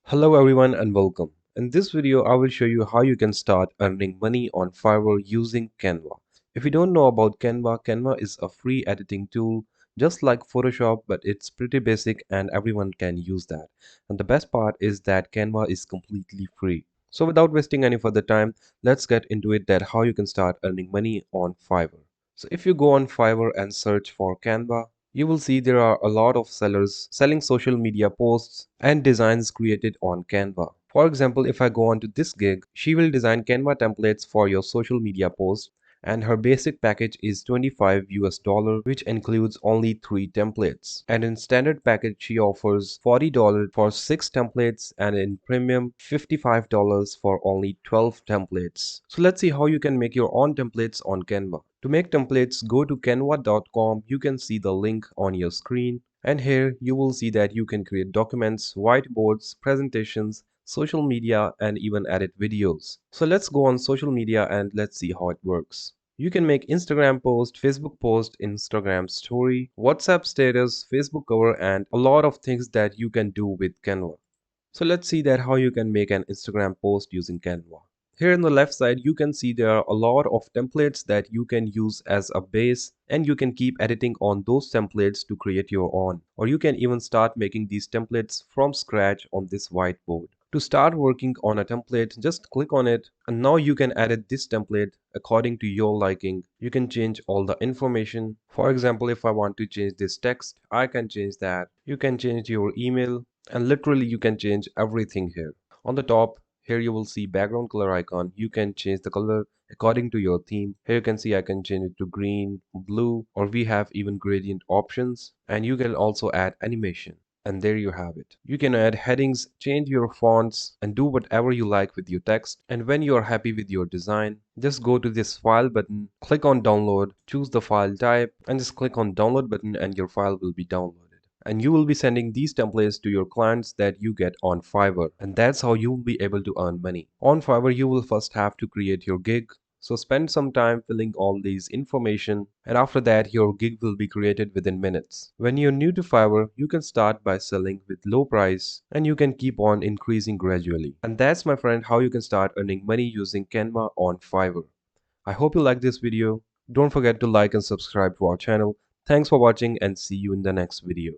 Hello everyone and welcome. In this video, I will show you how you can start earning money on Fiverr using Canva. If you don't know about Canva, Canva is a free editing tool just like Photoshop, but it's pretty basic and everyone can use that. And the best part is that Canva is completely free. So without wasting any further time, let's get into it that how you can start earning money on Fiverr. So if you go on Fiverr and search for Canva, you will see there are a lot of sellers selling social media posts and designs created on Canva. For example, if I go on to this gig, she will design Canva templates for your social media post and her basic package is 25 US dollar, which includes only 3 templates. And in standard package she offers $40 for 6 templates and in premium $55 for only 12 templates. So let's see how you can make your own templates on Canva. To make templates, go to canva.com. You can see the link on your screen. And here you will see that you can create documents, whiteboards, presentations, social media, and even edit videos. So let's go on social media and let's see how it works. You can make Instagram post, Facebook post, Instagram story, WhatsApp status, Facebook cover, and a lot of things that you can do with Canva. So let's see that how you can make an Instagram post using Canva. Here on the left side, you can see there are a lot of templates that you can use as a base and you can keep editing on those templates to create your own. Or you can even start making these templates from scratch on this whiteboard. To start working on a template, just click on it and now you can edit this template according to your liking. You can change all the information. For example, if I want to change this text, I can change that. You can change your email and literally you can change everything here. On the top, here you will see background color icon. You can change the color according to your theme. Here you can see I can change it to green, blue, or we have even gradient options. And you can also add animation. And there you have it. You can add headings, change your fonts, and do whatever you like with your text. And when you are happy with your design, just go to this file button, click on download, choose the file type, and just click on download button and your file will be downloaded. And you will be sending these templates to your clients that you get on Fiverr. And that's how you will be able to earn money. On Fiverr, you will first have to create your gig. So spend some time filling all these information and after that your gig will be created within minutes. When you're new to Fiverr, you can start by selling with low price and you can keep on increasing gradually. And that's my friend how you can start earning money using Canva on Fiverr. I hope you like this video. Don't forget to like and subscribe to our channel. Thanks for watching and see you in the next video.